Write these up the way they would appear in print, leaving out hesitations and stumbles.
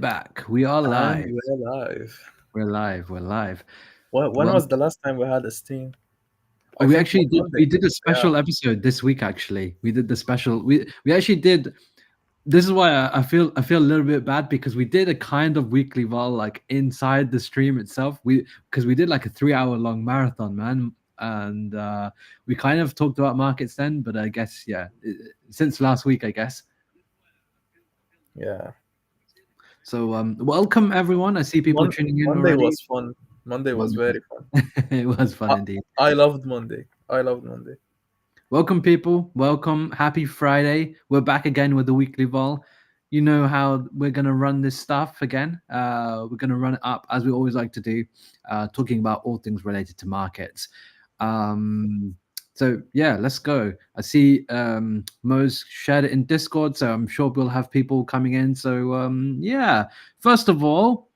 back. We are And live. we're live. We're live. We're live. When Well, was the last time we had a stream? I we think actually did. Monday. We did a Yeah, special episode this week. Actually, we did the special. We actually did. This is why I feel a little bit bad because we did a kind of weekly vol like inside the stream itself. We did like a 3 hour long marathon, man, and we kind of talked about markets then. But I guess since last week, I guess. yeah. So welcome everyone. I see people tuning in Monday already. was fun. Monday was Monday. very fun. It was fun I, indeed. I loved Monday. I loved Monday. Welcome, people. Welcome. Happy Friday. We're back again with the weekly vol. You know how we're going to run this stuff again. We're going to run it up as we always like to do, talking about all things related to markets. So, yeah, let's go. I see Mo's shared it in Discord, so I'm sure we'll have people coming in. So, yeah, first of all,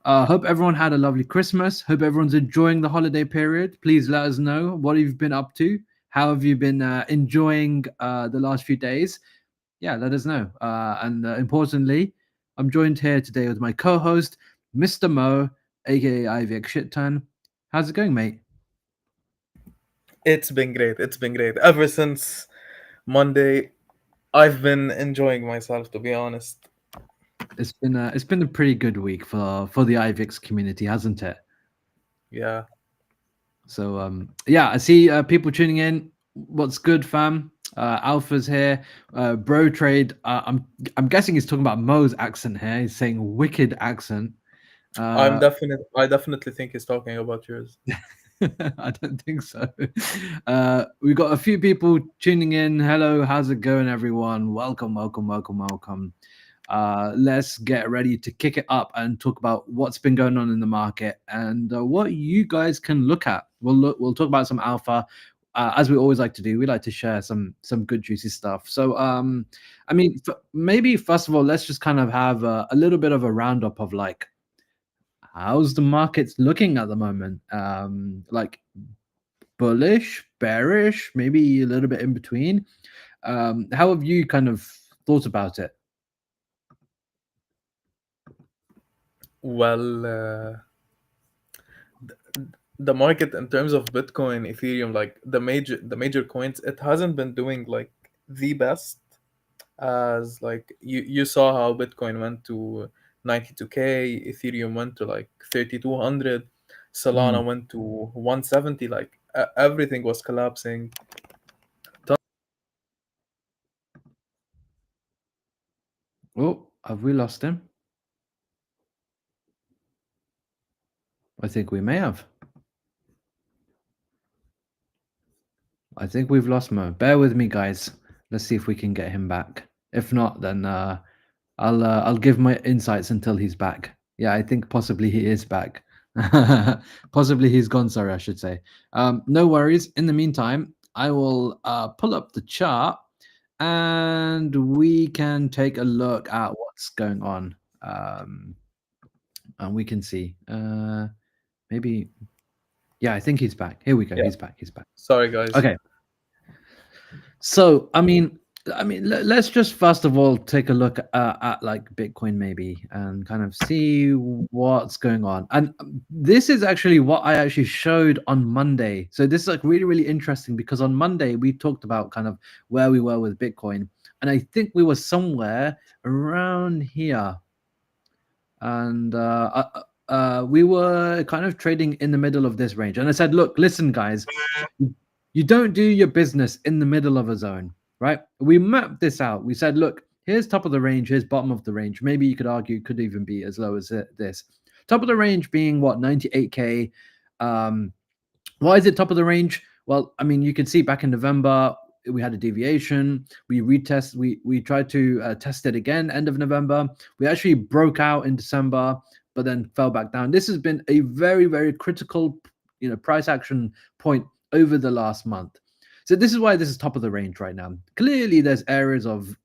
hope everyone had a lovely Christmas. Hope everyone's enjoying the holiday period. Please let us know what you've been up to. How have you been enjoying the last few days? Yeah, let us know. And importantly, I'm joined here today with my co-host, Mr. Mo, aka IVX Shit Ton. How's it going, mate? It's been great. It's been great. Ever since Monday, I've been enjoying myself, to be honest. It's been a pretty good week for the IVX community, hasn't it? Yeah. So yeah, I see people tuning in. What's good, fam? Alpha's here. Bro Trade. I'm guessing he's talking about Mo's accent here. He's saying wicked accent. Uh, I definitely think he's talking about yours. I don't think so. We've got a few people tuning in. Hello, how's it going, everyone? Welcome, welcome, welcome, welcome. Let's get ready to kick it up and talk about what's been going on in the market and what you guys can look at. We'll talk about some alpha. As we always like to do, we like to share some good juicy stuff. So, I mean, maybe first of all, let's just kind of have a little bit of a roundup of like how's the markets looking at the moment. Like bullish, bearish, maybe a little bit in between. How have you kind of thought about it? Well, the market in terms of Bitcoin, Ethereum, like the major coins, it hasn't been doing like the best. As like you saw how Bitcoin went to 92K, Ethereum went to like 3200, Mm. Solana went to 170. Like everything was collapsing. Oh, have we lost him? I think we may have. I think we've lost Mo. Bear with me, guys. Let's see if we can get him back. If not, then I'll give my insights until he's back. Yeah, I think possibly he is back. Possibly he's gone. Sorry, I should say. No worries. In the meantime, I will pull up the chart and we can take a look at what's going on. And we can see. Maybe. Yeah, I think he's back. Here we go. Yeah, He's back. He's back. sorry guys. Okay. So, let's just first of all take a look at like Bitcoin maybe and kind of see what's going on. And this is actually what I actually showed on Monday. So this is like really, really interesting because on Monday we talked about kind of where we were with Bitcoin, and I think we were somewhere around here, and we were kind of trading in the middle of this range. And I said, look, listen, guys, you don't do your business in the middle of a zone, right? We mapped this out. We said, look, here's top of the range, here's bottom of the range. Maybe you could argue it could even be as low as this. Top of the range being what, 98K. Why is it top of the range? Well, I mean, you can see back in November, we had a deviation. We tried to test it again end of November. We actually broke out in December, but then fell back down. This has been a very, very critical, price action point over the last month. So this is why this is top of the range right now. Clearly, there's areas of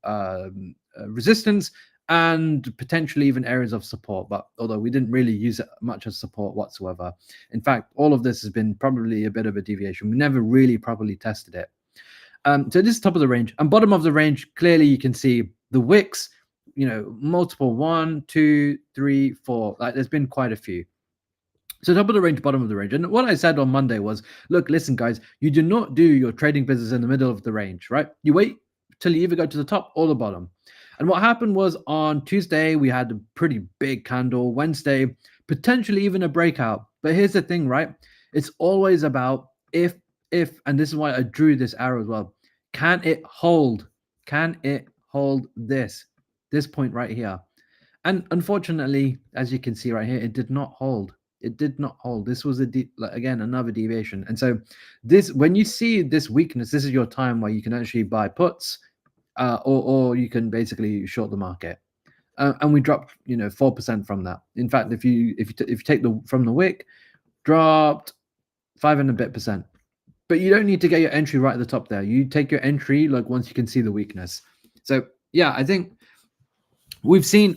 resistance and potentially even areas of support, but although we didn't really use it much as support whatsoever. In fact, all of this has been probably a bit of a deviation. We never really properly tested it. So this is top of the range. And bottom of the range, clearly you can see the wicks multiple one, two, three, four. Like there's been quite a few. So top of the range, bottom of the range. And what I said on Monday was, look, listen, guys, you do not do your trading business in the middle of the range, right? You wait till you either go to the top or the bottom. And what happened was on Tuesday, we had a pretty big candle. Wednesday, potentially even a breakout. But here's the thing, right? It's always about and this is why I drew this arrow as well. Can it hold? Can it hold this point right here? And unfortunately, as you can see right here, it did not hold. It did not hold. This was again another deviation. And so this, when you see this weakness, this is your time where you can actually buy puts, or you can basically short the market. And we dropped 4% from that. In fact, if you take the from the wick, dropped 5 and a bit percent. But you don't need to get your entry right at the top there. You take your entry like once you can see the weakness. So yeah, I think we've seen,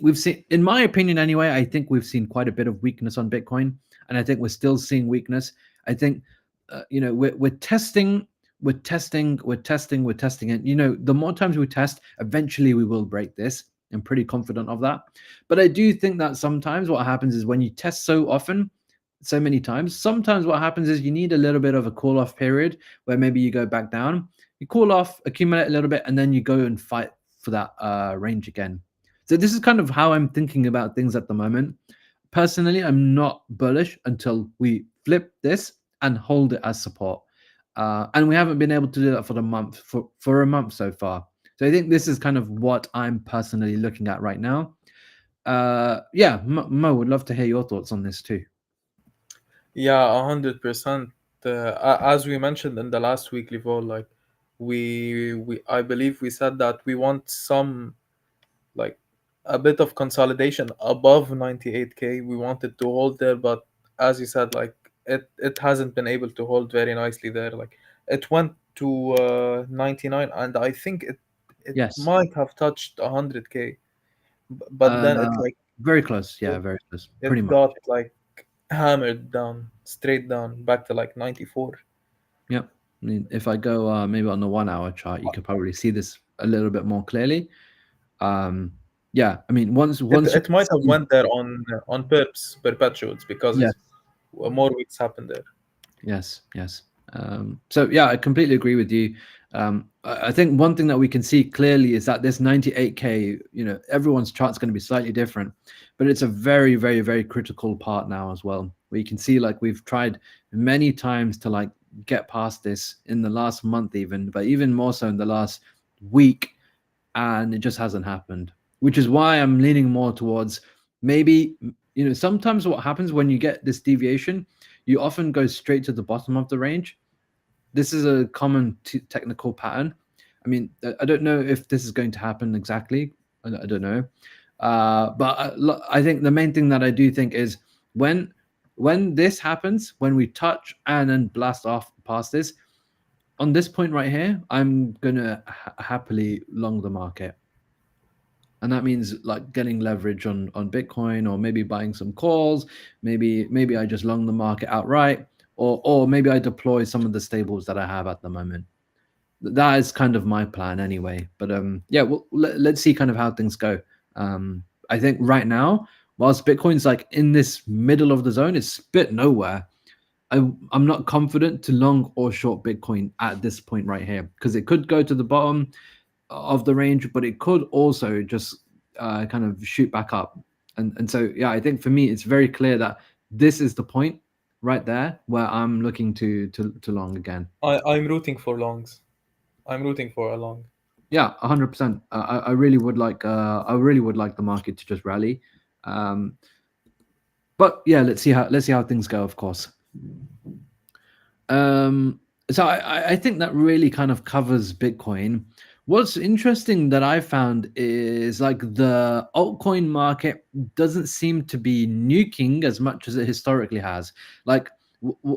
in my opinion anyway, I think we've seen quite a bit of weakness on Bitcoin, and I think we're still seeing weakness. I think we're testing, we're testing it. The more times we test, eventually we will break this. I'm pretty confident of that. But I do think that sometimes what happens is when you test so often, so many times, sometimes what happens is you need a little bit of a cool off period where maybe you go back down, you cool off, accumulate a little bit, and then you go and fight for that range again. So this is kind of how I'm thinking about things at the moment. Personally, I'm not bullish until we flip this and hold it as support. And we haven't been able to do that for a month so far. So I think this is kind of what I'm personally looking at right now. Yeah, Mo, would love to hear your thoughts on this too. Yeah, 100%. As we mentioned in the last weekly vote, like we I believe we said that we want some, like, a bit of consolidation above 98k. We wanted to hold there, but as you said, like it hasn't been able to hold very nicely there. Like it went to 99, and I think it Yes. might have touched 100k, but then Uh, very close. Yeah, it, very close. Pretty it much. got like hammered down, straight down, back to like 94. Yep. I mean, if I go maybe on the 1 hour chart, you could probably see this a little bit more clearly. Um, yeah, I mean, once you It might have see, went there on perpetuals, because yes, more weeks happened there. yes. So yeah, I completely agree with you. I think one thing that we can see clearly is that this 98k, everyone's chart's going to be slightly different, but it's a very, very, very critical part now as well. Where you can see like we've tried many times to like get past this in the last month, even, but even more so in the last week, and it just hasn't happened. Which is why I'm leaning more towards maybe, sometimes what happens when you get this deviation, you often go straight to the bottom of the range. This is a common technical pattern. I mean, I don't know if this is going to happen exactly. I don't know. But I think the main thing that I do think is when this happens, when we touch and then blast off past this, on this point right here, I'm gonna happily long the market, and that means like getting leverage on Bitcoin, or maybe buying some calls. Maybe I just long the market outright, or maybe I deploy some of the stables that I have at the moment. That is kind of my plan anyway. But yeah, well, let's see kind of how things go. I think right now, whilst Bitcoin's like in this middle of the zone, it's bit nowhere. I'm not confident to long or short Bitcoin at this point right here, because it could go to the bottom of the range, but it could also just kind of shoot back up. And so yeah, I think for me it's very clear that this is the point right there where I'm looking to long again. I'm rooting for longs. I'm rooting for a long. Yeah, 100%. I really would like the market to just rally. Um, but yeah, let's see how things go, of course. So I think that really kind of covers Bitcoin. What's interesting that I found is like the altcoin market doesn't seem to be nuking as much as it historically has. Like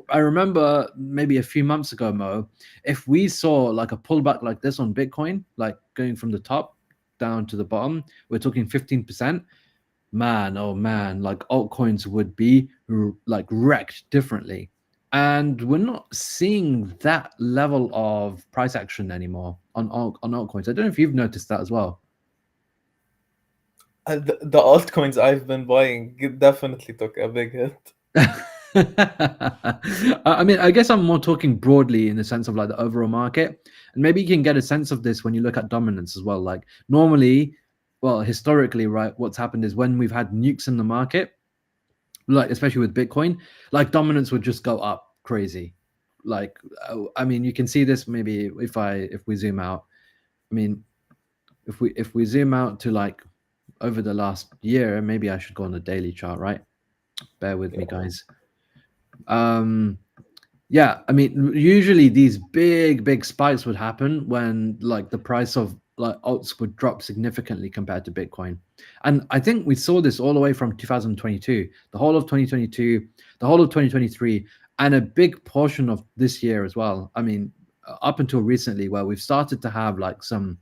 I remember maybe a few months ago, Mo, if we saw like a pullback like this on Bitcoin, like going from the top down to the bottom, we're talking 15%. Man, oh man, like altcoins would be like wrecked differently. And we're not seeing that level of price action anymore on altcoins. I don't know if you've noticed that as well. The altcoins I've been buying definitely took a big hit. I mean, I guess I'm more talking broadly in the sense of like the overall market, and maybe you can get a sense of this when you look at dominance as well. Like normally, well, historically, right, what's happened is when we've had nukes in the market, like especially with Bitcoin, like dominance would just go up crazy. Like, I mean, you can see this maybe if we zoom out. I mean, if we zoom out to like over the last year, maybe I should go on the daily chart, right? Bear with me, Yeah. guys. Um, Yeah, I mean, usually these big spikes would happen when like the price of like alts would drop significantly compared to Bitcoin. And I think we saw this all the way from 2022, the whole of 2022, the whole of 2023, and a big portion of this year as well. I mean, up until recently, where we've started to have like some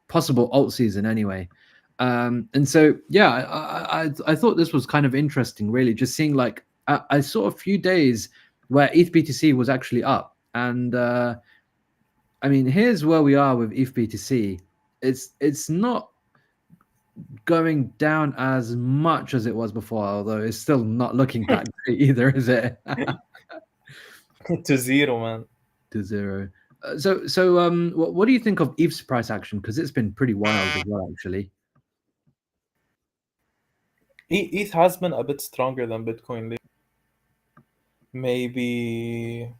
possible alt season anyway. And so yeah, I thought this was kind of interesting, really, just seeing like I saw a few days where ETH BTC was actually up, and I mean, here's where we are with ETH BTC. It's not going down as much as it was before, although it's still not looking that great either, is it? To zero, man. To zero. What do you think of ETH's price action? Because it's been pretty wild as well, actually. ETH has been a bit stronger than Bitcoin lately.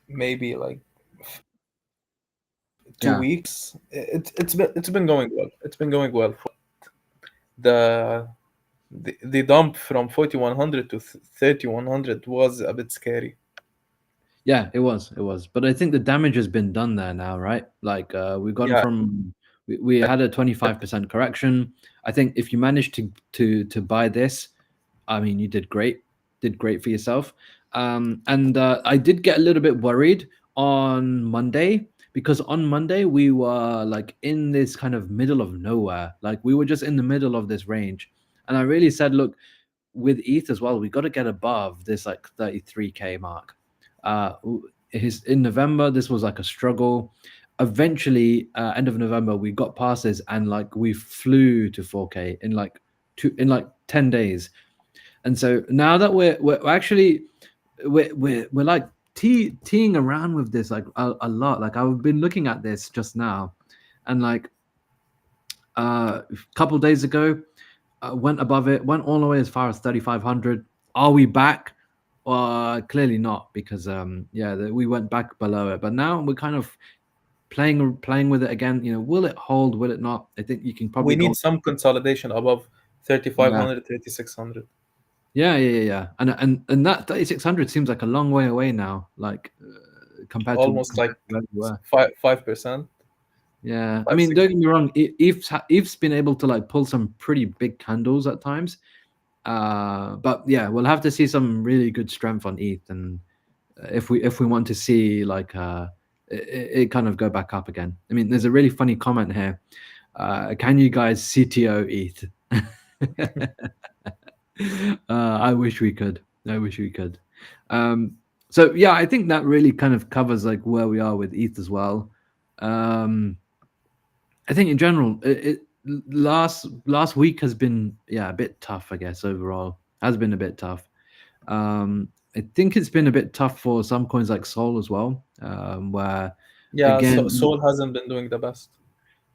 Maybe like two Yeah. weeks. It's been going well. It's been going well. The the dump from 4100 to 3100 was a bit scary. Yeah, it was. But I think the damage has been done there now, right? Like we've gone Yeah, from we had a 25% correction. I think if you managed to buy this, I mean, you did great for yourself. And I did get a little bit worried on Monday because on Monday we were like in this kind of middle of nowhere. Like we were just in the middle of this range. And I really said, look, with ETH as well, we got to get above this like 33K mark. Uh, his in November, this was like a struggle. Eventually, end of November, we got past this and like we flew to 4K in like 10 days. And so now that we're actually we're like teeing around with this like a lot. Like I've been looking at this just now, and like a couple days ago, went above it, went all the way as far as 3,500. Are we back? Clearly not, because yeah, we went back below it. But now we're kind of playing with it again. You know, will it hold? Will it not? I think you can we probably need go. some consolidation above Yeah, 3500, 3600. yeah. And that 3,600 seems like a long way away now. Like Almost compared like to where we were. 5%, Yeah, I 5 mean, 6. don't get me wrong. Eve's been able to like pull some pretty big candles at times. But yeah, we'll have to see some really good strength on ETH, and if we want to see like it kind of go back up again. I mean, there's a really funny comment here. Can you guys CTO ETH? I wish we could. I wish we could. Um, so yeah, I think that really kind of covers like where we are with ETH as well. Um, I think in general, last week has been a bit tough. I guess overall has been a bit tough. I think it's been a bit tough for some coins like Sol as well, where Yeah, so again, Sol hasn't been doing the best.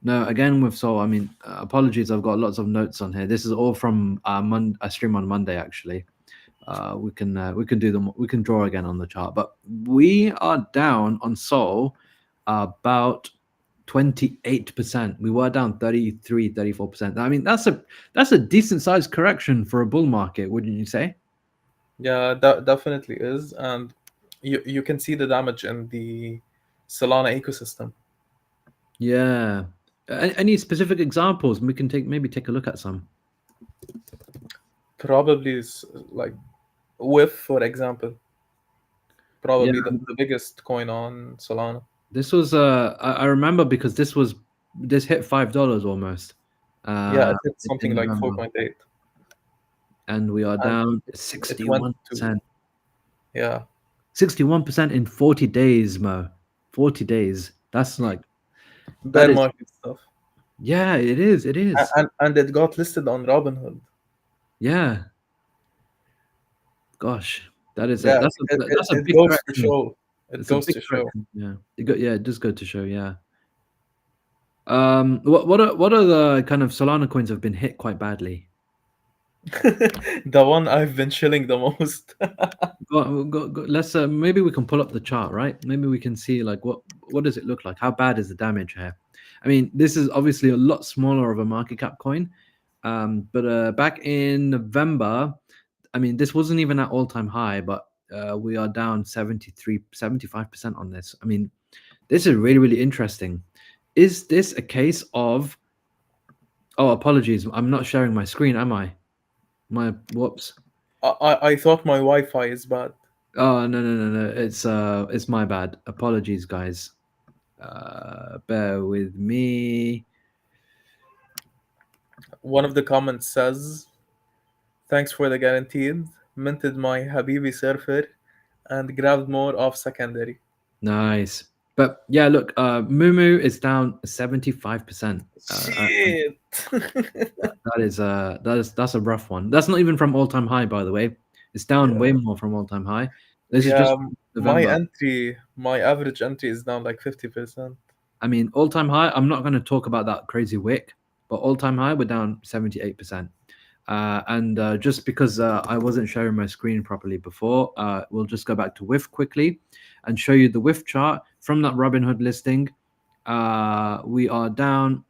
no, again with Sol. I mean, apologies, I've got lots of notes on here. This is all from a stream on Monday actually. We can do them. We can draw again on the chart, but we are down on Sol about 28%. We were down 34%. I mean, that's a decent sized correction for a bull market, wouldn't you say? Yeah, that definitely is, and you can see the damage in the Solana ecosystem. Yeah. Any specific examples? We can take a look at some. Probably like WIF, for example, Yeah, probably the biggest coin on Solana. this was I remember because this hit $5 almost Yeah, uh it hit in something like November, 4.8, and we are and down it went to, 61%. yeah, 61% in 40 days, Mo. 40 days. That's like that bear is market stuff. Yeah, it is. It is. And it got listed on Robinhood. Yeah. Gosh, that is a Yeah, that's a it big goes to correction. show. It It's a goes big to show. correction. Yeah. Yeah, it does go to show. Yeah. What are the kind of Solana coins have been hit quite badly? The one I've been chilling the most. Let's maybe we can pull up the chart, right? Maybe we can see like what does it look like? How bad is the damage here? I mean, this is obviously a lot smaller of a market cap coin, but back in November, I mean, this wasn't even at all-time high, but we are down 75% on this. I mean, this is really, really interesting. Is this a case of, oh, apologies, I'm not sharing my screen, am I? My whoops. I thought my Wi-Fi is bad. Oh, no. It's my bad. Apologies, guys. Bear with me. One of the comments says, "Thanks for the guaranteed. Minted my Habibi surfer and grabbed more off secondary." Nice. But yeah, look, Mumu is down 75%. Shit. That's a rough one. That's not even from all-time high, by the way. It's down way Yeah. more from all-time high. This is Yeah, just November. my average entry is down like 50%. I mean, all-time high, I'm not going to talk about that crazy wick, but all-time high, we're down 78%. And just because I wasn't sharing my screen properly before, we'll just go back to WIF quickly and show you the WIF chart from that Robinhood listing. We are down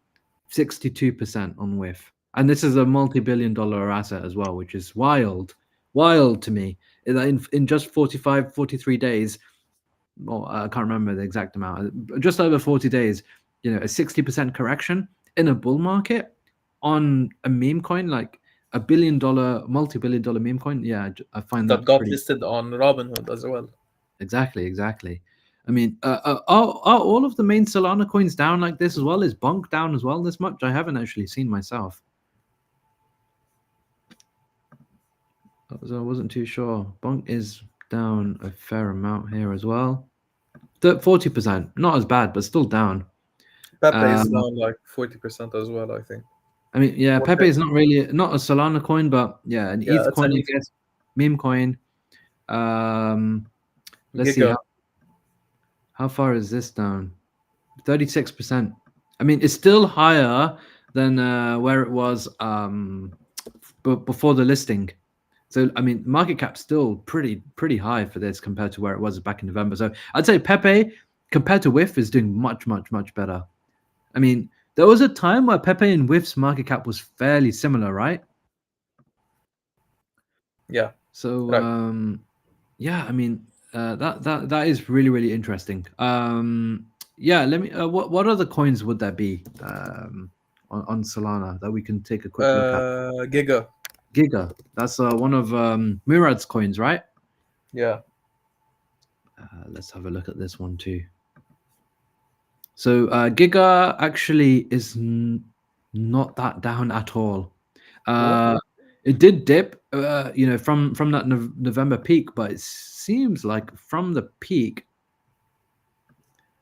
62% on WIF. And this is a multi-billion-dollar asset as well, which is wild to me. In just 45, 43 days, well, I can't remember the exact amount, just over 40 days, a 60% correction in a bull market on a meme coin, like a billion-dollar, multi-billion-dollar meme coin. Yeah, I find That that got pretty. listed on Robinhood as well. Exactly. I mean, are all of the main Solana coins down like this as well? Is Bonk down as well this much? I haven't actually seen myself. So I wasn't too sure. Bonk is down a fair amount here as well. 40%, not as bad, but still down. Pepe is Um, down like 40% as well, I think. I mean, yeah, What Pepe the- is not a Solana coin, but yeah, an Yeah, ETH it's an coin, I ETH. guess. Meme coin. Um, let's see Giga. how far is this down? 36%. I mean, it's still higher than where it was before the listing. So I mean, market cap's still pretty high for this compared to where it was back in November. So I'd say Pepe compared to WIF is doing much better. I mean, there was a time where Pepe and WIF's market cap was fairly similar, right? Yeah, So right. yeah, I mean that is really interesting. Yeah, let me. What other coins would there be on Solana that we can take a quick look at? Giga. Giga, that's one of Murad's coins, right? Yeah. Let's have a look at this one too. So Giga actually is not that down at all. What? It did dip, from that November peak, but it seems like from the peak,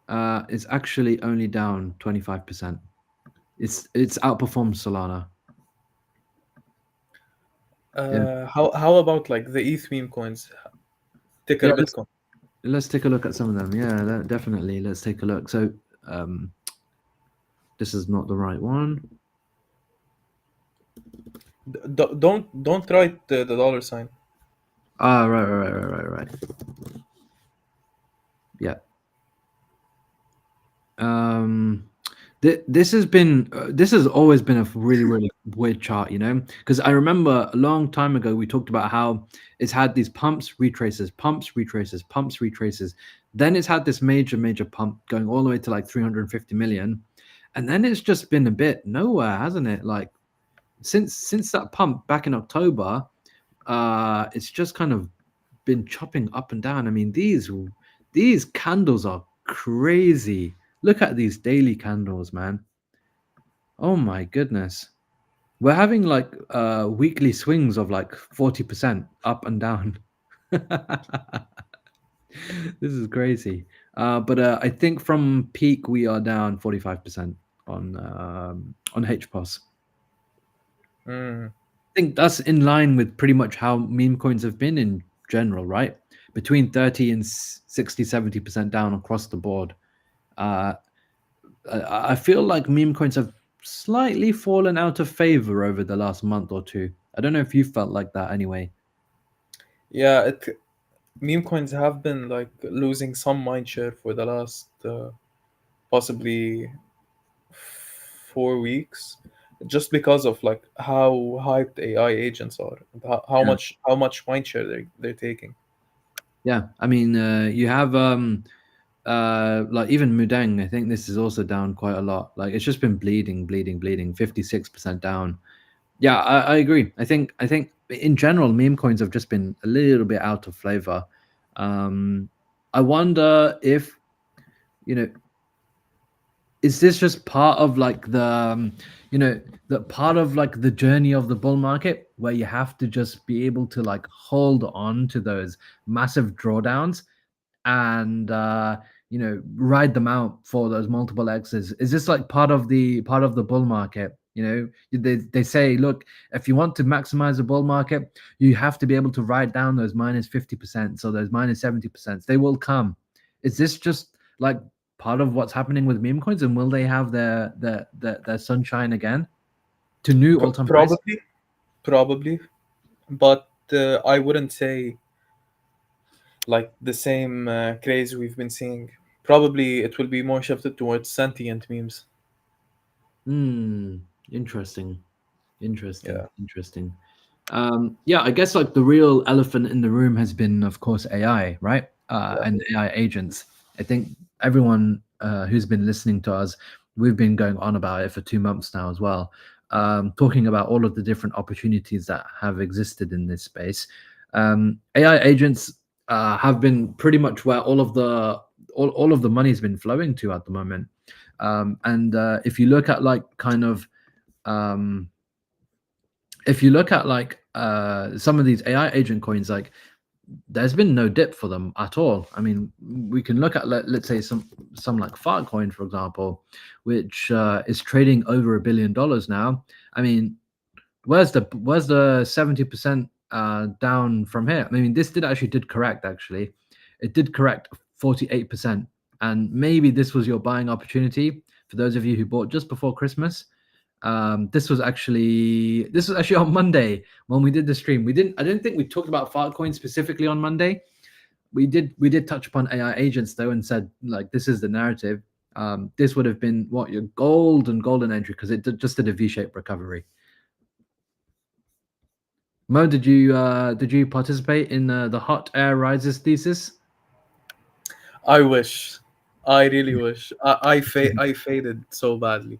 it's actually only down 25%. It's outperformed Solana. Yeah, How about like the ETH meme coins? Ticker yeah. Bitcoin. Let's take a look at some of them. Yeah, definitely. Let's take a look. So, this is not the right one. Don't write the dollar sign. Ah, right. Yeah. Um, this has always been a really weird chart, because I remember a long time ago we talked about how it's had these pumps, retraces, pumps, retraces, pumps, retraces. Then it's had this major pump going all the way to like 350 million, and then it's just been a bit nowhere, hasn't it? Like since that pump back in October, it's just kind of been chopping up and down. I mean, these candles are crazy. Look at these daily candles, man. Oh my goodness. We're having like weekly swings of like 40% up and down. This is crazy. But I think from peak we are down 45% on HPOS. Mm. I think that's in line with pretty much how meme coins have been in general, right? Between 30 and 60, 70% down across the board. Uh, I feel like meme coins have slightly fallen out of favor over the last month or two. I don't know if you felt like that anyway. Yeah, meme coins have been like losing some mind share for the last possibly 4 weeks, just because of like how hyped AI agents are, and Yeah. how much mind share they're taking. Yeah. I mean, you have like even Mudang, I think this is also down quite a lot. Like it's just been bleeding, bleeding, bleeding, 56% down. Yeah, I agree. I think in general, meme coins have just been a little bit out of flavor. I wonder if you know, is this just part of like you know, the part of like the journey of the bull market where you have to just be able to like hold on to those massive drawdowns and ride them out for those multiple X's? Is this like part of the bull market? They say, look, if you want to maximize the bull market, you have to be able to ride down those minus 50%, so those minus 70%, they will come. Is this just like part of what's happening with meme coins, and will they have their sunshine again to new all-time highs? Probably, but I wouldn't say like the same craze we've been seeing. Probably it will be more shifted towards sentient memes. Hmm, interesting. Interesting, Yeah, interesting. Yeah, I guess like the real elephant in the room has been, of course, AI, right? yeah. And AI agents. I think everyone who's been listening to us, we've been going on about it for 2 months now as well, talking about all of the different opportunities that have existed in this space. AI agents have been pretty much where all of the money's been flowing to at the moment. And if you look at like kind of um, if you look at like some of these AI agent coins, like there's been no dip for them at all. I mean, we can look at let's say some like Fartcoin, for example, which is trading over $1 billion now. I mean, where's the 70% down from here? I mean, this did correct actually. It did correct 48%, and maybe this was your buying opportunity for those of you who bought just before Christmas. This was actually on Monday when we did the stream. I didn't think we talked about Fartcoin specifically on Monday. We did touch upon AI agents though, and said like this is the narrative. This would have been what your golden entry, because just did a V-shaped recovery. Mo, did you participate in the hot air rises thesis? I wish. I really wish. I faded so badly.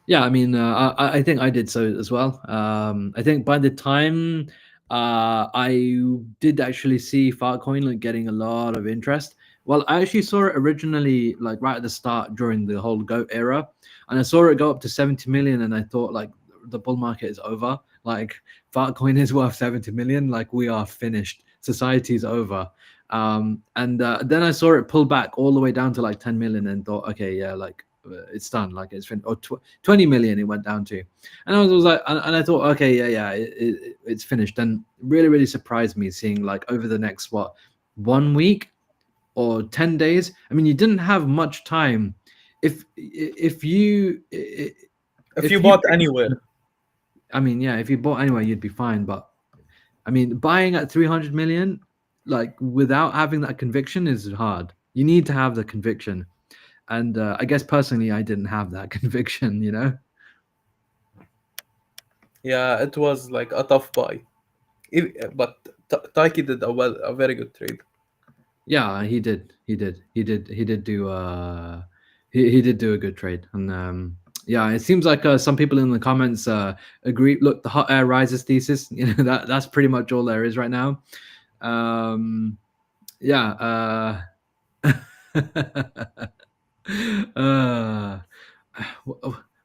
Yeah, I mean, I think I did so as well. I think by the time I did actually see Fartcoin like getting a lot of interest. Well, I actually saw it originally like right at the start during the whole GOAT era, and I saw it go up to 70 million, and I thought like the bull market is over. Like Fartcoin is worth 70 million. Like we are finished. Society's over. And then I saw it pull back all the way down to like 10 million, and thought, okay, yeah, like it's done. Like it's finished. Or 20 million it went down to, and I was like, and I thought, okay, yeah, it's finished. And really, really surprised me seeing like over the next what 1 week or 10 days. I mean, you didn't have much time. If you If you if you bought anywhere, I mean, yeah, if you bought anyway, you'd be fine. But I mean, buying at 300 million, like without having that conviction, is hard. You need to have the conviction. And I guess personally, I didn't have that conviction. yeah, it was like a tough buy. But Taiki did a very good trade. Yeah, he did. He did do he did do a good trade. And yeah, it seems like some people in the comments agree. Look, the hot air rises thesis, that's pretty much all there is right now. Yeah, uh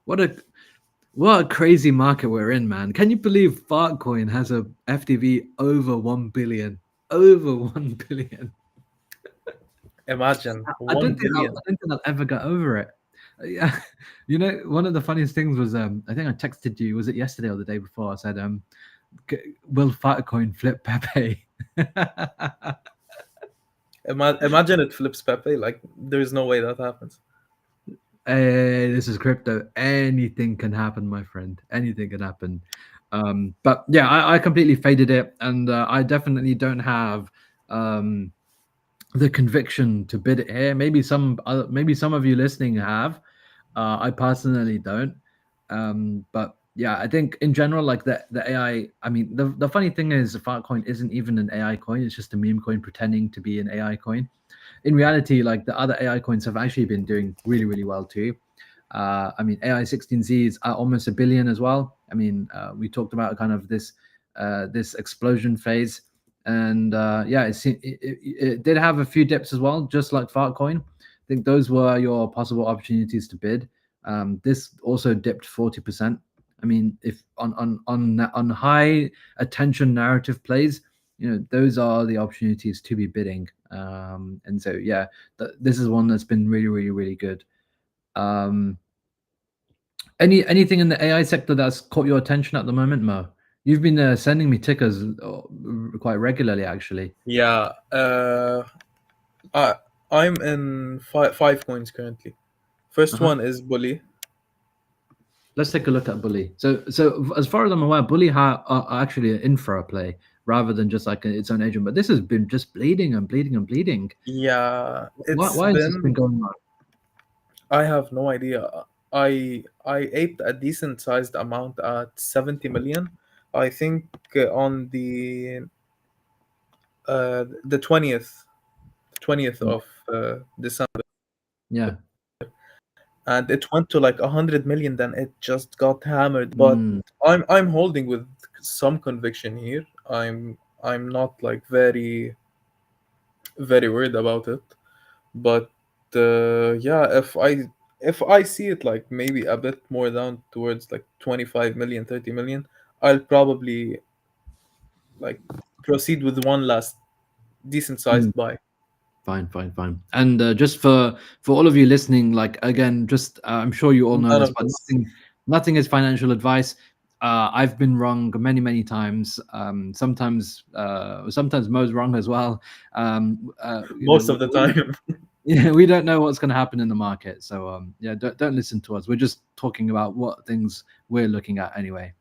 what a what a crazy market we're in, man. Can you believe Fartcoin has a FTV over 1 billion? Over 1 billion. Imagine I don't one think I'll, billion. I don't think I'll ever get over it. Yeah, you know, one of the funniest things was I think I texted you. Was it yesterday or the day before? I said, "Will Filecoin flip Pepe?" Imagine it flips Pepe. Like there's no way that happens. Hey, this is crypto. Anything can happen, my friend. Anything can happen. But yeah, I completely faded it, and I definitely don't have um, the conviction to bid it here. Maybe some of you listening have. I personally don't. But yeah, I think in general, like the AI. I mean, the funny thing is, Filecoin isn't even an AI coin. It's just a meme coin pretending to be an AI coin. In reality, like the other AI coins have actually been doing really, really well too. I mean, AI 16Zs are almost a billion as well. I mean, we talked about kind of this explosion phase, and yeah, it did have a few dips as well, just like Fartcoin. I think those were your possible opportunities to bid. This also dipped 40%. I mean, if on high attention narrative plays, you know, those are the opportunities to be bidding. And so yeah, this is one that's been really, really, really good. Um, anything in the AI sector that's caught your attention at the moment, Mo? You've been sending me tickers quite regularly, actually. Yeah. I I'm in five coins currently. First Uh-huh. one is Bully. Let's take a look at Bully. So as far as I'm aware, Bully are actually an infra play rather than just like its own agent. But this has been just bleeding and bleeding and bleeding. Yeah, Why, it's why has this been been. going on? I have no idea. I ate a decent sized amount at 70 million. I think on the 20th Mm. of December, Yeah. and it went to like 100 million. Then it just got hammered. But Mm. I'm holding with some conviction here. I'm not like very worried about it. But yeah, if I see it like maybe a bit more down towards like 25 million, 30 million, I'll probably like proceed with one last decent Mm. sized buy. Fine, fine, fine. And just for all of you listening, like again, just I'm sure you all know None this, of but this. nothing is financial advice. I've been wrong many, many times. Sometimes Mo's wrong as well. You Most know, of the time. yeah, we don't know what's going to happen in the market. So yeah, don't listen to us. We're just talking about what things we're looking at anyway.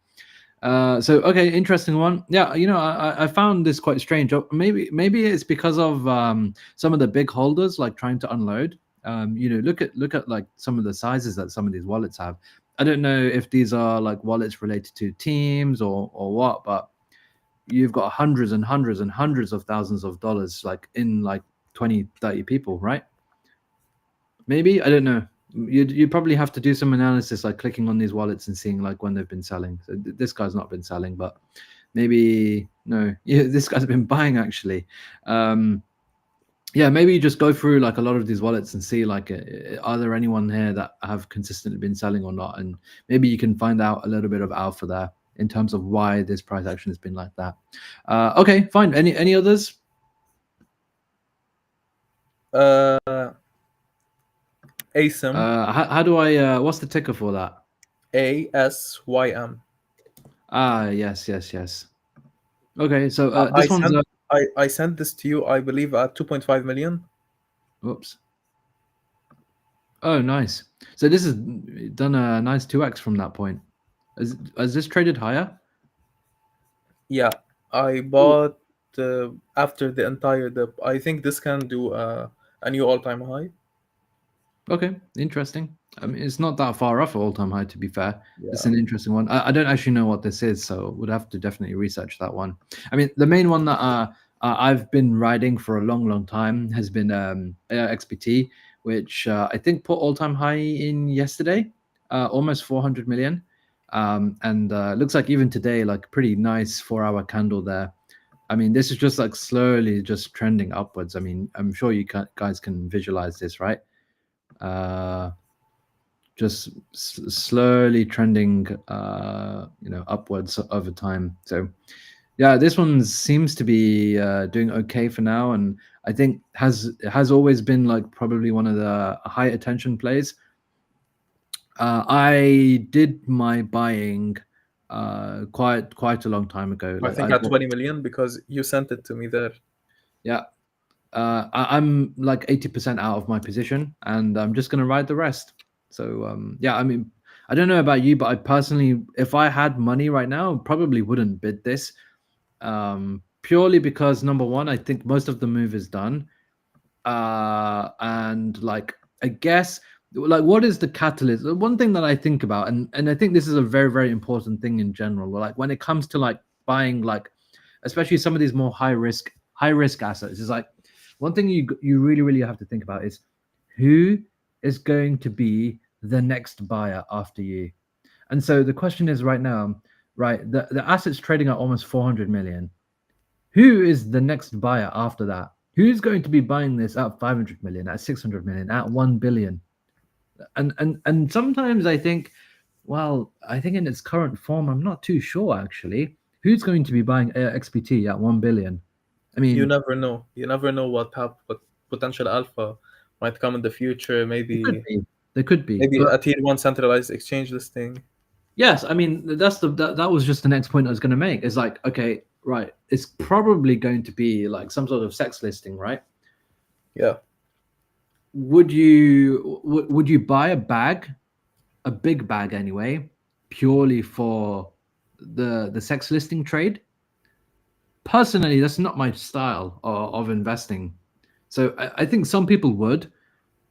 So okay, interesting one. Yeah, you know, I found this quite strange. Maybe it's because of some of the big holders like trying to unload. You know, look at like some of the sizes that some of these wallets have. I don't know if these are like wallets related to teams or what, but you've got hundreds and hundreds and hundreds of thousands of dollars like in like 20, 30 people, right? Maybe, I don't know. You probably have to do some analysis, like clicking on these wallets and seeing like when they've been selling. So this guy's not been selling, but maybe no. Yeah, this guy's been buying actually. Um, yeah, maybe you just go through like a lot of these wallets and see like are there anyone here that have consistently been selling or not, and maybe you can find out a little bit of alpha there in terms of why this price action has been like that. Okay, fine. Any others? uh ASIM. How do I? What's the ticker for that? ASYM. Ah, yes, yes, yes. Okay, so I this one's sent I sent this to you, I believe, at 2.5 million. whoops. Oh, nice. So this has done a nice 2x from that point. Has this traded higher? Yeah, I Ooh. bought after the entire dip. I think this can do a new all-time high. Okay, interesting. I mean, it's not that far off all-time high, to be fair. It's Yeah. an interesting one. I don't actually know what this is, so would have to definitely research that one. I mean, the main one that I've been riding for a long, long time has been XPT, which I think put all-time high in yesterday, almost 400 million. And looks like even today, like pretty nice 4-hour candle there. I mean, this is just like slowly just trending upwards. I mean, I'm sure you guys can visualize this, right? Uh, just slowly trending, you know, upwards over time. So yeah, this one seems to be doing okay for now, and I think has always been like probably one of the high attention plays. I did my buying quite a long time ago. I Like think I at bought, 20 million because you sent it to me there. yeah. I'm like 80% out of my position, and I'm just gonna ride the rest. So yeah, I mean, I don't know about you, but I personally, if I had money right now, probably wouldn't bid this. Purely because number one, I think most of the move is done. And like I guess like what is the catalyst? One thing that I think about, and I think this is a very important thing in general. Like when it comes to like buying, like especially some of these more high risk assets, is like one thing you really have to think about is who is going to be the next buyer after you. And so the question is right now, right? The assets trading at almost 400 million. Who is the next buyer after that? Who's going to be buying this at 500 million, at 600 million, at 1 billion? And sometimes I think, well, I think in its current form, I'm not too sure actually. Who's going to be buying XPT at 1 billion? I You mean, never know. You never know what potential alpha might come in the future. it could Maybe be. There could be. maybe But a tier one centralized exchange listing. yes, I mean, that was just the next point I was going to make. Is like, okay, right, it's probably going to be like some sort of sex listing, right? Yeah. Would you buy a big bag anyway, purely for the sex listing trade? Personally, that's not my style of investing. So I think some people would,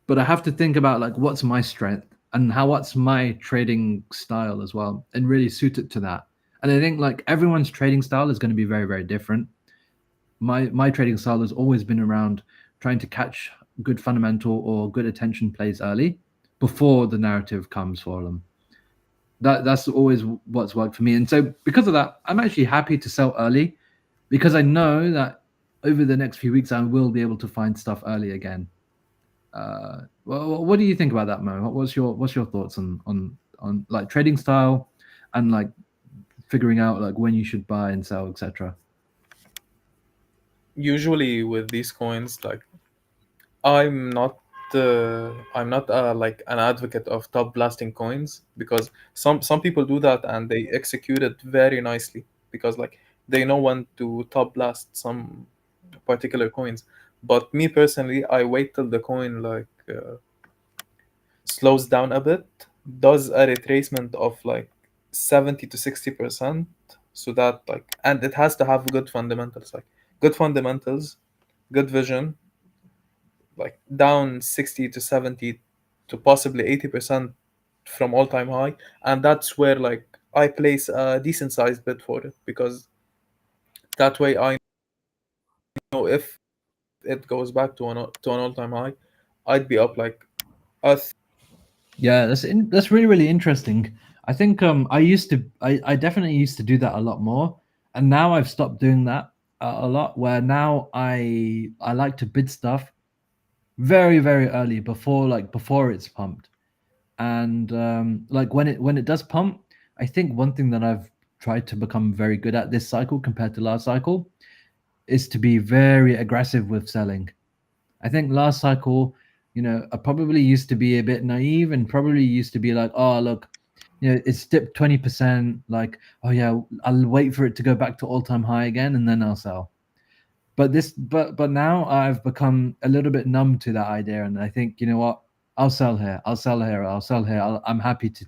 but I have to think about like what's my strength and what's my trading style as well, and really suit it to that. And I think like everyone's trading style is going to be very different. My trading style has always been around trying to catch good fundamental or good attention plays early before the narrative comes for them. That's always what's worked for me. And so because of that, I'm actually happy to sell early because I know that over the next few weeks I will be able to find stuff early again. Well, what do you think about that, Mo? What's your thoughts on like trading style and like figuring out like when you should buy and sell, etc. Usually with these coins, like I'm not like an advocate of top blasting coins because some people do that and they execute it very nicely because like they know when to top blast some particular coins. But me personally, I wait till the coin like slows down a bit, does a retracement of like 70 to 60%, so that like, and it has to have good fundamentals, like good fundamentals, good vision, like down 60 to 70 to possibly 80% from all time high. And that's where like I place a decent sized bid for it because that way I know if it goes back to an all time high, I'd be up like a Yeah, that's really interesting. I think I definitely used to do that a lot more, and now I've stopped doing that a lot. Where now I like to bid stuff very early before it's pumped, and like when it does pump, I think one thing that I've tried to become very good at this cycle compared to last cycle is to be very aggressive with selling. I think last cycle, I probably used to be a bit naive and probably used to be like, oh, look, it's dipped 20%. Like, oh, yeah, I'll wait for it to go back to all time high again and then I'll sell. But now I've become a little bit numb to that idea. And I think, you know what? I'll sell here. I'll sell here. I'll sell here. I'm happy to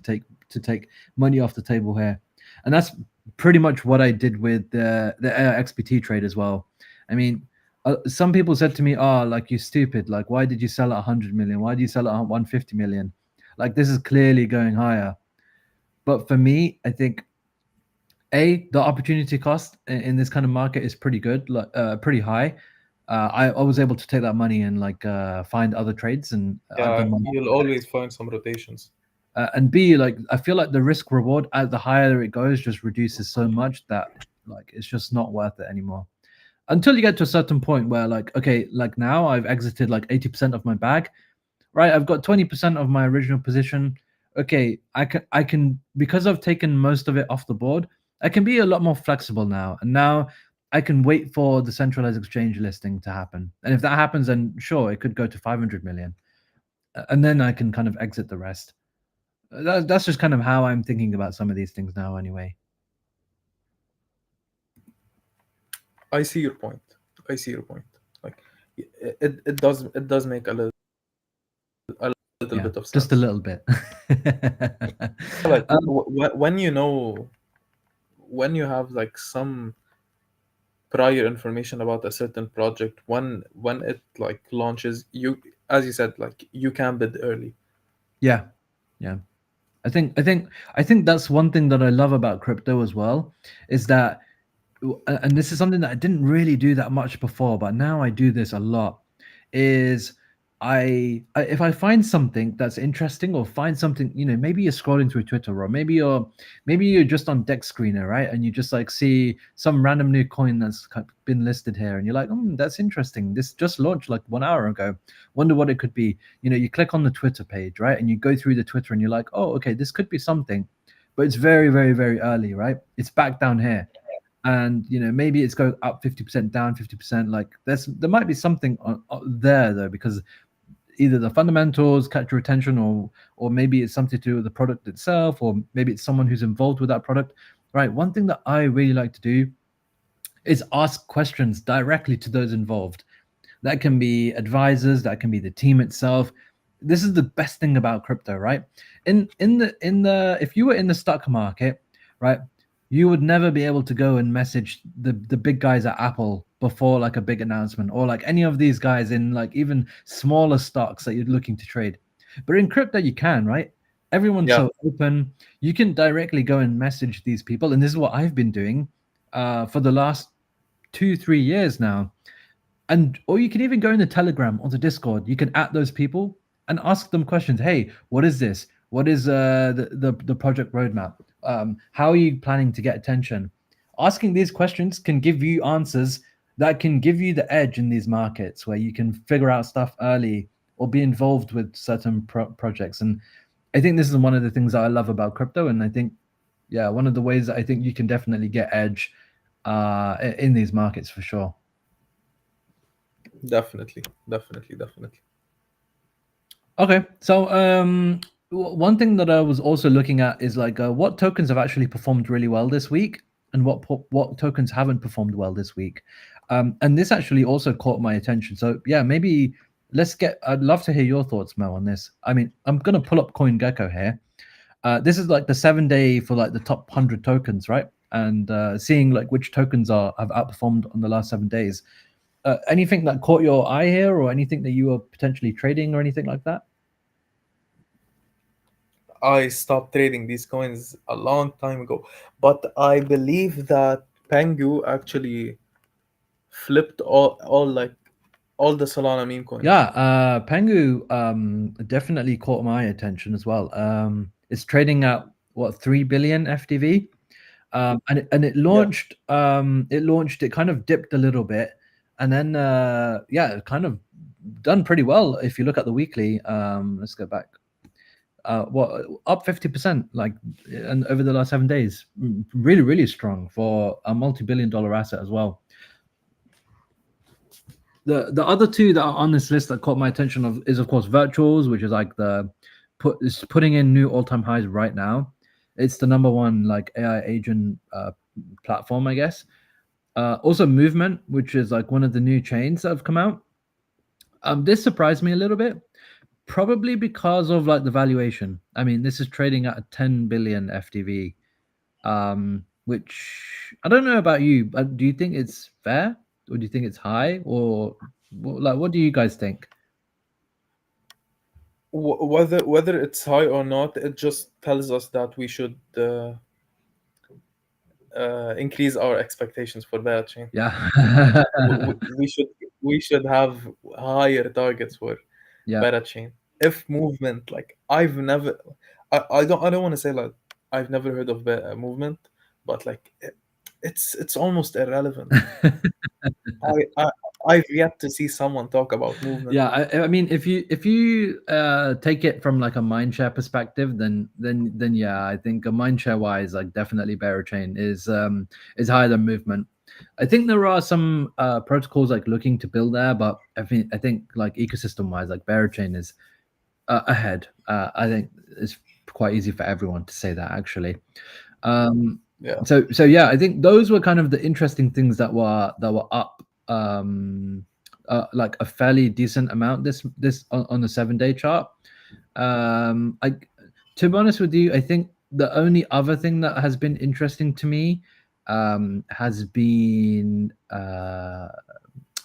take money off the table here. And that's pretty much what I did with the XPT trade as well. I mean, some people said to me, "Oh, like you stupid! Like, why did you sell at 100 million? Why do you sell at 150 million? Like, this is clearly going higher." But for me, I think the opportunity cost in this kind of market is pretty good, like pretty high. I was able to take that money and like find other trades, and I've yeah, done my you'll always find some rotations. and B, like I feel like the risk reward as the higher it goes just reduces so much that like it's just not worth it anymore. Until you get to a certain point where like okay, like now I've exited like 80% of my bag, right? I've got 20% of my original position. Okay, I can because I've taken most of it off the board, I can be a lot more flexible now. And now I can wait for the centralized exchange listing to happen. And if that happens, then sure, it could go to 500 million. And then I can kind of exit the rest. That's just kind of how I'm thinking about some of these things now, anyway. I see your point. I see your point. Like it does make a little Yeah, bit of just a sense. little bit. Like um, when you know, when you have like some prior information about a certain project, when it like launches, you, as you said, like you can bid early. yeah, yeah. I think that's one thing that I love about crypto as well, is that, and this is something that I didn't really do that much before, but now I do this a lot, is if I find something that's interesting, or find something, maybe you're scrolling through Twitter, or maybe you're just on Deck Screener, right? And you just like see some random new coin that's been listed here, and you're like, that's interesting. This just launched like 1 hour ago. Wonder what it could be. You click on the Twitter page, right? And you go through the Twitter, and you're like, oh, okay, this could be something, but it's very, very, very early, right? It's back down here, and maybe it's going up 50%, down 50%. Like there might be something there though, because either the fundamentals catch your attention, or maybe it's something to do with the product itself, or maybe it's someone who's involved with that product, right? One thing that I really like to do is ask questions directly to those involved. That can be advisors, that can be the team itself. This is the best thing about crypto, right? In the if you were in the stock market, right, you would never be able to go and message the big guys at Apple before like a big announcement, or like any of these guys in like even smaller stocks that you're looking to trade. But in crypto you can, right? Everyone's Yeah, so open. You can directly go and message these people, and this is what I've been doing for the last 2-3 years now. And or you can even go in the Telegram or the Discord. You can at those people and ask them questions. Hey, what is this? What is the project roadmap? How are you planning to get attention? Asking these questions can give you answers that can give you the edge in these markets, where you can figure out stuff early or be involved with certain projects. And I think this is one of the things that I love about crypto. And I think, yeah, one of the ways that I think you can definitely get edge in these markets for sure. definitely, definitely, definitely. Okay, so one thing that I was also looking at is like what tokens have actually performed really well this week, and what tokens haven't performed well this week, and this actually also caught my attention. So yeah, maybe let's get. I'd love to hear your thoughts, Mel, on this. I mean, I'm gonna pull up CoinGecko here. This is like the 7 day for like the top 100 tokens, right? And seeing like which tokens have outperformed on the last 7 days. Anything that caught your eye here, or anything that you were potentially trading, or anything like that? I stopped trading these coins a long time ago, but I believe that Pengu actually flipped all like all the Solana meme Yeah, coins. Pengu definitely caught my attention as well. It's trading at what, 3 billion FDV, and it Yeah, launched. It kind of dipped a little bit, and then yeah, it kind of done pretty well if you look at the weekly. Let's go back. What, up 50%, like, and over the last 7 days. Really, really strong for a multi-billion-dollar asset as well. The other two that are on this list that caught my attention is of course virtuals, which is like is putting in new all-time highs right now. It's the number one like AI agent platform, I guess. Also movement, which is like one of the new chains that have come out. This surprised me a little bit, probably because of like the valuation. I mean, this is trading at a 10 billion FTV, which I don't know about you, but do you think it's fair, or do you think it's high, or like what do you guys think? whether it's high or not, it just tells us that we should increase our expectations for that chain. Yeah. We should have higher targets for Yeah. beta chain. If movement, like I don't want to say like I've never heard of movement, but like it's almost irrelevant. I, I I've yet to see someone talk about movement. Yeah, I mean, if you take it from like a mindshare perspective, then yeah, I think a mindshare wise, like definitely Bearer Chain is higher than movement. I think there are some protocols like looking to build there, but I think like ecosystem wise, like Bearer Chain is ahead. I think it's quite easy for everyone to say that actually. Um, Yeah. so yeah, I think those were kind of the interesting things that were up, like a fairly decent amount this on the 7-day chart. I To be honest with you, I think the only other thing that has been interesting to me has been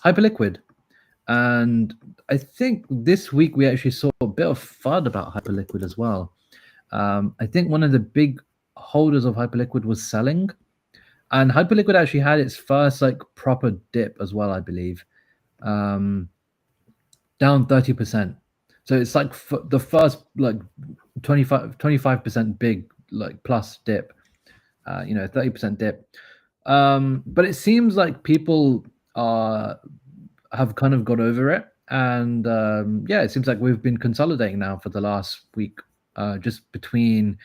Hyperliquid. And I think this week we actually saw a bit of FUD about Hyperliquid as well. I think one of the big holders of Hyperliquid was selling, and Hyperliquid actually had its first like proper dip as well, I believe, um, down 30%. So it's like the first like 25% big like plus dip, 30% dip. But it seems like people are have kind of got over it, and yeah, it seems like we've been consolidating now for the last week, just between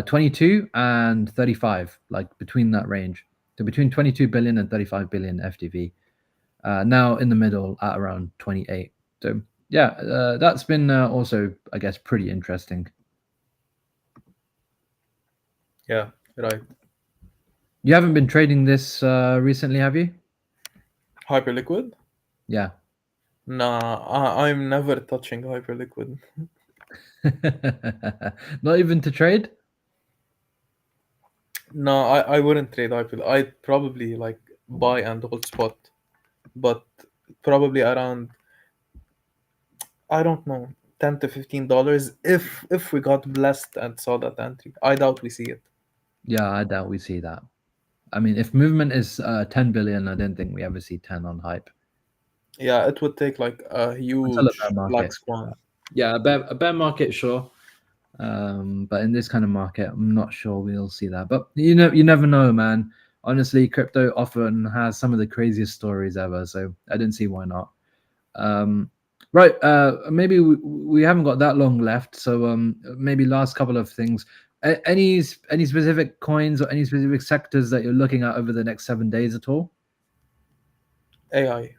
22 and 35, like between that range. So between 22 billion and 35 billion FTV. Now in the middle at around 28. So yeah, that's been also, I guess, pretty interesting. Yeah. Right. You haven't been trading this recently, have you? Hyperliquid? Yeah. Nah, I'm never touching Hyperliquid. Not even to trade? No, I wouldn't trade Hyperliquid. I'd probably like buy and hold spot, but probably around, I don't know, $10 to $15 if we got blessed and saw that entry. I doubt we see it. Yeah, I doubt we see that. I mean, if movement is 10 billion, I don't think we ever see 10 on hype Yeah, it would take like a until a bear huge black market. swan. Yeah, a bear market, sure. But in this kind of market, I'm not sure we'll see that. But you never know, man. Honestly, crypto often has some of the craziest stories ever, so I didn't see why not. Um, right, maybe we haven't got that long left, so maybe last couple of things. Any specific coins or any specific sectors that you're looking at over the next 7 days at all? AI.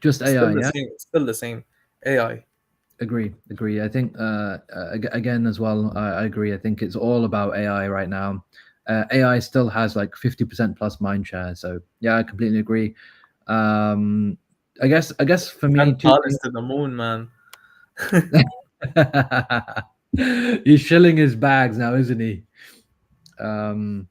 Just AI, Still the yeah. same. Still the same. AI. Agree. I think again as well. I agree. I think it's all about AI right now. AI still has like 50% plus mind share. So yeah, I completely agree. Um, I guess for me, And two Thales things. to the moon, man. He's shilling his bags now, isn't he? Um,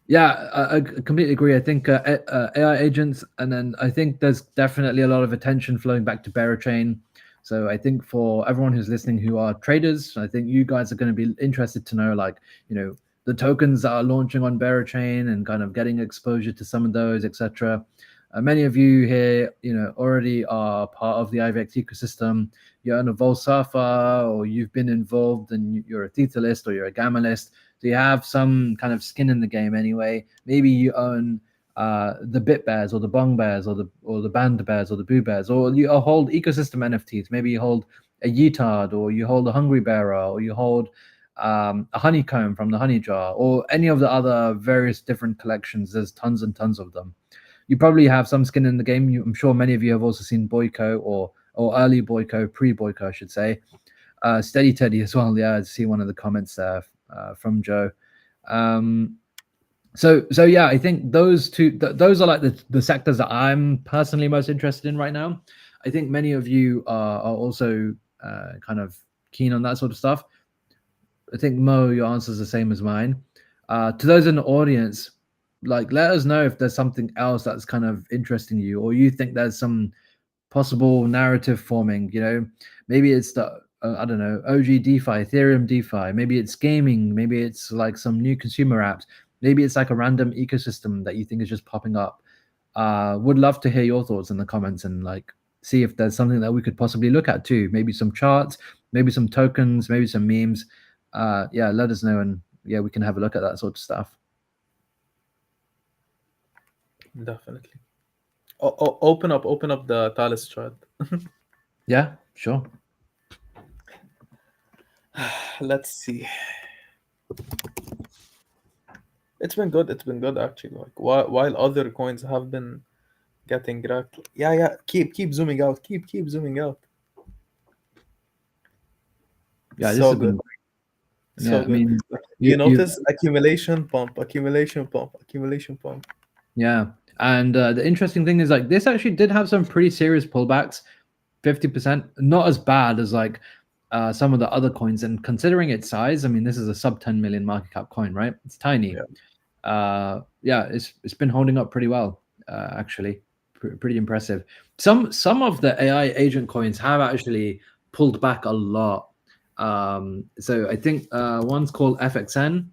Yeah, I completely agree. I think AI agents, and then I think there's definitely a lot of attention flowing back to Berachain. So I think for everyone who's listening who are traders, I think you guys are going to be interested to know, like, the tokens that are launching on Berachain and kind of getting exposure to some of those, etc. Many of you here, already are part of the IVX ecosystem. You're on a Vol Surfer, or you've been involved, and you're a Theta list or you're a Gamma list. So you have some kind of skin in the game anyway. Maybe you own the Bit Bears or the Bong Bears or the Band Bears or the Boo Bears, or you hold ecosystem NFTs. Maybe you hold a Yeetard, or you hold a Hungry Bearer, or you hold a Honeycomb from the Honey Jar, or any of the other various different collections. There's tons and tons of them. You probably have some skin in the game. I'm sure many of you have also seen Boyko or early Boyko, pre Boyko, I should say. Steady Teddy as well. Yeah, I see one of the comments there from Joe. Um, so yeah, I think those two, those are like the sectors that I'm personally most interested in right now. I think many of you are also kind of keen on that sort of stuff. I think Mo, your answer is the same as mine. To those in the audience, like, let us know if there's something else that's kind of interesting you, or you think there's some possible narrative forming. Maybe it's the I don't know, OG DeFi, Ethereum DeFi. Maybe it's gaming. Maybe it's like some new consumer apps. Maybe it's like a random ecosystem that you think is just popping up. Would love to hear your thoughts in the comments, and like see if there's something that we could possibly look at too. Maybe some charts, maybe some tokens, maybe some memes. Yeah, let us know, and yeah, we can have a look at that sort of stuff. Definitely. Open up the Thales chart. Yeah, sure. Let's see. It's been good. It's been good actually. Like while other coins have been getting wrecked. Yeah, yeah. Keep zooming out. Keep zooming out. Yeah, this So has been good. great. So Yeah, I good. mean, Like, you you notice accumulation pump, accumulation pump, accumulation pump. yeah, and the interesting thing is like this actually did have some pretty serious pullbacks, 50%, not as bad as like some of the other coins. And considering its size, I mean, this is a sub 10 million market cap coin, right? It's tiny. Yeah. Yeah, it's been holding up pretty well, actually, pretty impressive. Some of the AI agent coins have actually pulled back a lot. So I think one's called FXN.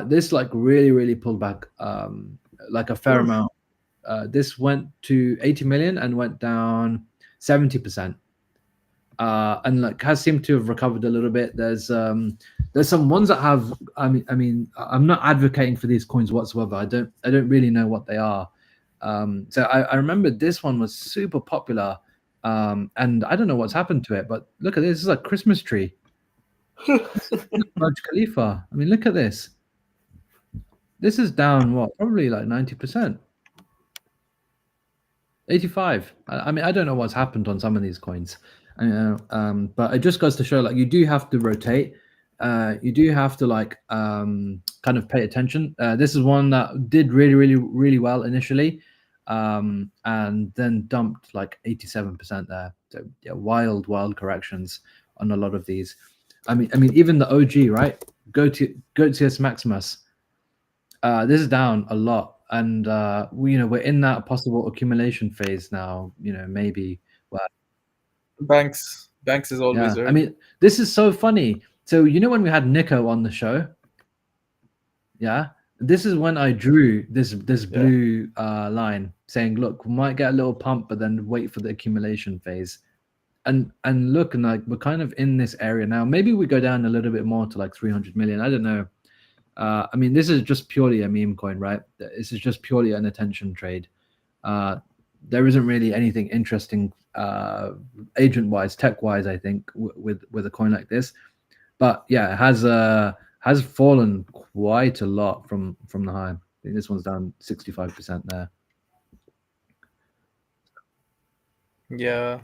This like really pulled back like a fair Oof. amount. This went to 80 million and went down 70%. And like has seemed to have recovered a little bit. There's some ones that have. I mean, I'm not advocating for these coins whatsoever. I don't really know what they are. So I remember this one was super popular, and I don't know what's happened to it. But look at this. This is a Christmas tree. Burj Khalifa. I mean, look at this. This is down what? Probably like 90%. 85. I mean, I don't know what's happened on some of these coins. But it just goes to show like you do have to rotate. You do have to like kind of pay attention. This is one that did really well initially, and then dumped like 87% there. So yeah, wild corrections on a lot of these. I mean, even the OG, right? Gotius Maximus. This is down a lot, and we're in that possible accumulation phase now. Maybe. Well, Banks is always yeah. I early. mean, this is so funny. So when we had Nico on the show, yeah, this is when I drew this Yeah. blue line saying, "Look, we might get a little pump, but then wait for the accumulation phase." And look, and like we're kind of in this area now. Maybe we go down a little bit more to like 300 million. I don't know. I mean, this is just purely a meme coin, right? This is just purely an attention trade. Uh, there isn't really anything interesting agent-wise, tech-wise, I think, with a coin like this. But yeah, it has fallen quite a lot from the high. I think this one's down 65% there. Yeah.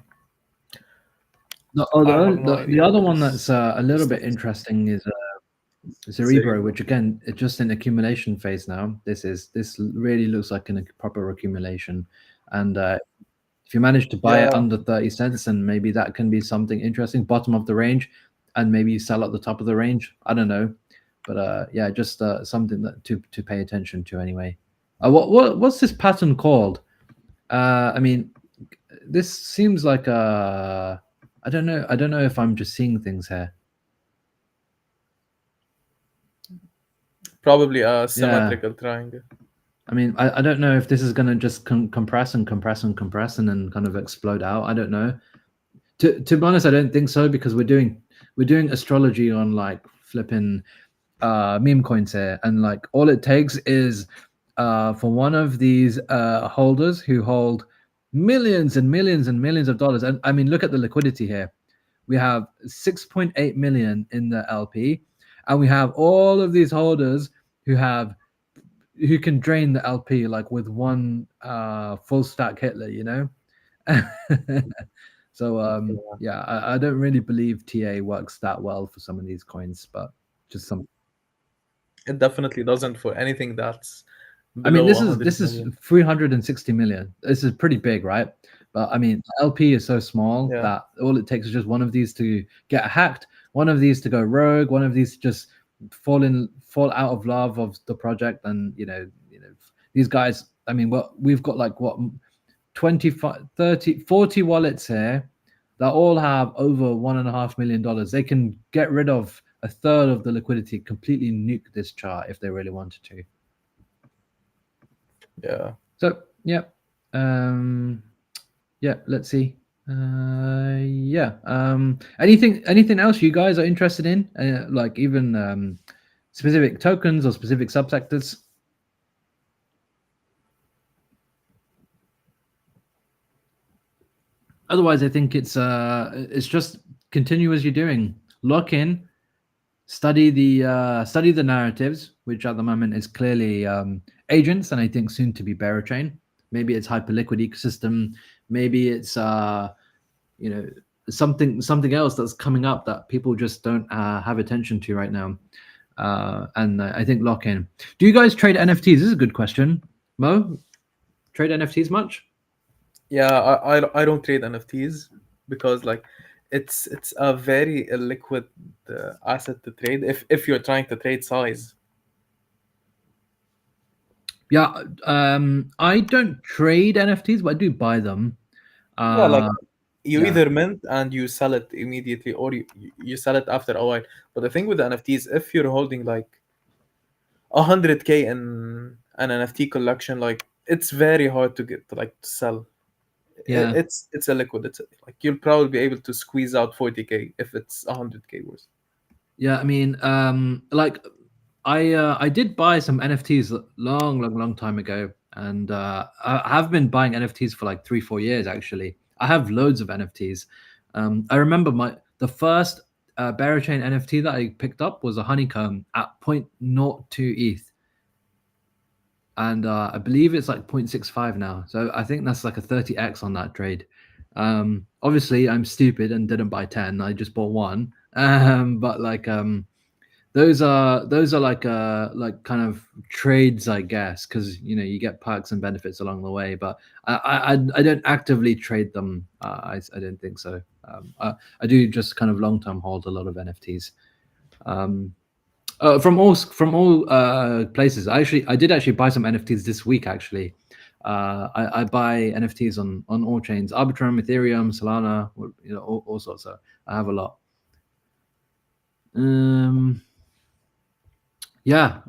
Oh, I have no the idea other what one that's a this little stuff bit is. interesting is Cerebro, Cerebro. which again, it's just in accumulation phase now. This really looks like a proper accumulation, and if you manage to buy it Yeah. under 30 cents, then maybe that can be something interesting. Bottom of the range, and maybe you sell at the top of the range. I don't know, but yeah, just something that to pay attention to anyway. What's this pattern called? I mean, this seems like a. I don't know. I don't know if I'm just seeing things here. Probably a Yeah. symmetrical triangle. I mean, I don't know if this is going to just compress and compress and compress and then kind of explode out. I don't know. To be honest, I don't think so because we're doing astrology on like flipping meme coins here, and like all it takes is for one of these holders who hold millions and millions and millions of dollars. And I mean, look at the liquidity here. We have 6.8 million in the LP, and we have all of these holders who can drain the LP like with one full stack Hitler. So Yeah. yeah, I don't really believe TA works that well for some of these coins, but just some. It definitely doesn't for anything that's I mean, below this is 100 this is million. 360 million. This is pretty big, right? But I mean, LP is so small Yeah. that all it takes is just one of these to get hacked, one of these to go rogue, one of these to just fall out of love of the project, and these guys. I mean, we've got like what 25, 30, 40 wallets here that all have over $1.5 million. They can get rid of a third of the liquidity, completely nuke this chart if they really wanted to. Yeah. So yeah, yeah. Let's see. Yeah. Anything else you guys are interested in? Like even specific tokens or specific subsectors? Otherwise, I think it's just continue as you're doing. Lock in, study the narratives, which at the moment is clearly agents, and I think soon to be bearer chain. Maybe it's hyperliquid ecosystem. Maybe it's you know something else that's coming up that people just don't have attention to right now. And I think lock in. Do you guys trade NFTs? This is a good question. Mo, trade NFTs much? Yeah, I don't trade NFTs because like it's a very illiquid asset to trade if you're trying to trade size. Yeah, I don't trade NFTs, but I do buy them. Yeah, like Uh, you yeah, either mint and you sell it immediately, or you sell it after a while. But the thing with the NFTs, if you're holding like 100K in an NFT collection, like it's very hard to get to like to sell. yeah. It's a liquid. It's like you'll probably be able to squeeze out 40K if it's 100K worth. Yeah, I mean, like I did buy some NFTs long time ago, and I have been buying NFTs for like 3 4 years actually. I have loads of NFTs. I remember the first Barachain NFT that I picked up was a honeycomb at 0.02 ETH, and I believe it's like 0.65 now. So I think that's like a 30x on that trade. Obviously, I'm stupid and didn't buy 10. I just bought one. But like those are like kind of trades, I guess, because you get perks and benefits along the way. But I don't actively trade them. I don't think so. I do just kind of long term hold a lot of NFTs. Um, from all places. I did actually buy some NFTs this week. Actually, I buy NFTs on all chains: Arbitrum, Ethereum, Solana, all sorts. So I have a lot. Um, yeah,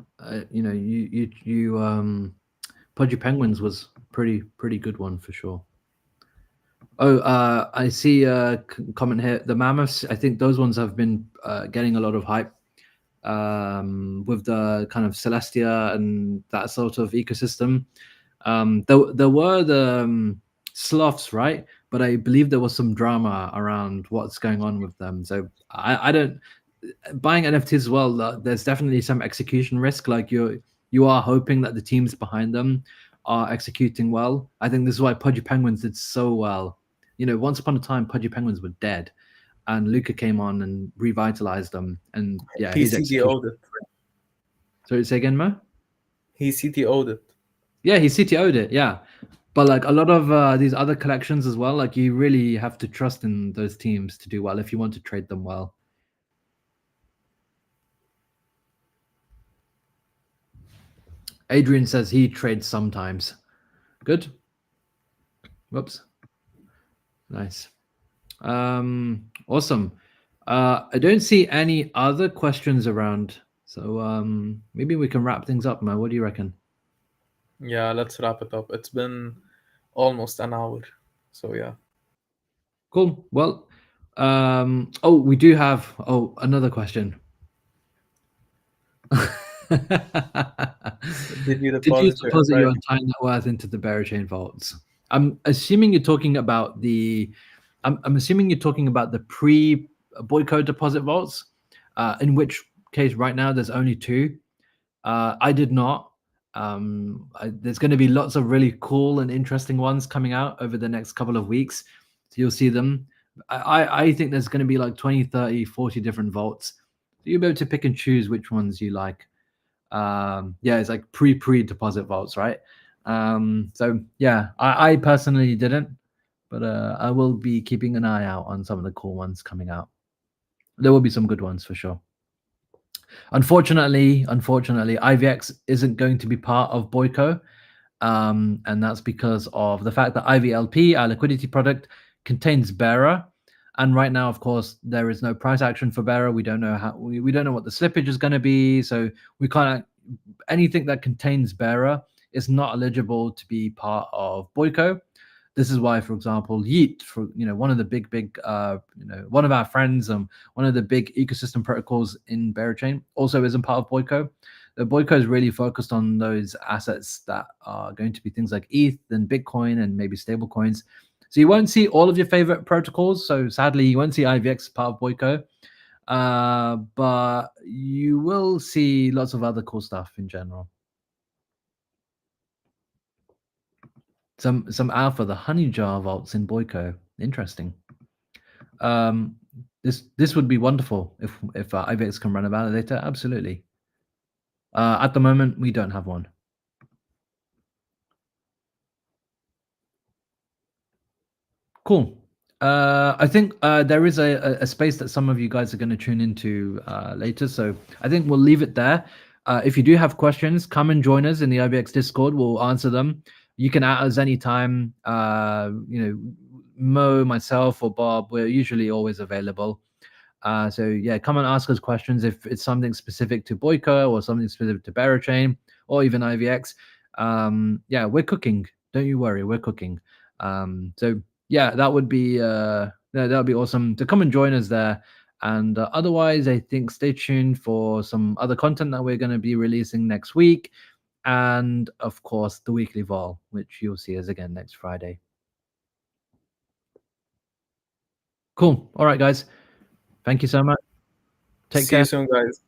Pudgy Penguins was pretty good one for sure. Oh, I see a comment here. The Mammoths, I think those ones have been getting a lot of hype with the kind of Celestia and that sort of ecosystem. There were the sloths, right? But I believe there was some drama around what's going on with them. So I don't buying NFTs as well. There's definitely some execution risk. Like you are hoping that the teams behind them are executing well. I think this is why Pudgy Penguins did so well. Once upon a time, Pudgy Penguins were dead, and Luca came on and revitalized them. And yeah, He his execution. CTO'd it. Sorry, say again, Mo? He CTO'd it. Yeah, he CTO'd it. Yeah, but like a lot of these other collections as well, like you really have to trust in those teams to do well if you want to trade them well. Adrian says he trades sometimes. Good. Whoops. Nice. Awesome. I don't see any other questions around, so maybe we can wrap things up, Mo. What do you reckon? Yeah, let's wrap it up. It's been almost an hour. So yeah. Cool. Well, oh, we do have another question. Did you Did you deposit your deposit your entire? entire net worth into the Barachain vaults? I'm assuming you're talking about the. I'm assuming you're talking about the pre Boyco deposit vaults, in which case right now there's only two. I did not. There's going to be lots of really cool and interesting ones coming out over the next couple of weeks. So you'll see them. I think there's going to be like 20, 30, 40 different vaults. So you'll be able to pick and choose which ones you like. Yeah, it's like pre deposit vaults, right? So yeah, I personally didn't, but I will be keeping an eye out on some of the cool ones coming out. There will be some good ones for sure. Unfortunately, IVX isn't going to be part of Boyco, and that's because of the fact that IVLP, our liquidity product, contains bearer. And right now, of course, there is no price action for bearer. We don't know how we don't know what the slippage is going to be, so we can't. Anything that contains bearer is not eligible to be part of Boyco. This is why, for example, Yeet, for one of the big, one of our friends, one of the big ecosystem protocols in Berachain, also isn't part of Boyco. The Boyco is really focused on those assets that are going to be things like ETH and Bitcoin and maybe stable coins. So you won't see all of your favorite protocols. So sadly, you won't see IVX part of Boyco, but you will see lots of other cool stuff in general. Some alpha, the honey jar vaults in Boyco. Interesting. This would be wonderful if IVX can run a validator. Absolutely. At the moment, we don't have one. Cool. I think there is a space that some of you guys are going to tune into later, so I think we'll leave it there. If you do have questions, come and join us in the IBX Discord. We'll answer them. You can at us anytime. Mo, myself, or Bob, we're usually always available. So yeah, come and ask us questions if it's something specific to Boyka or something specific to Barachain or even IVX. Yeah, we're cooking. Don't you worry, we're cooking. So yeah, that would be that would be awesome to come and join us there. And otherwise, I think stay tuned for some other content that we're going to be releasing next week, and of course the weekly vol, which you'll see us again next Friday. Cool. All right, guys. Thank you so much. Take See care. you soon, guys.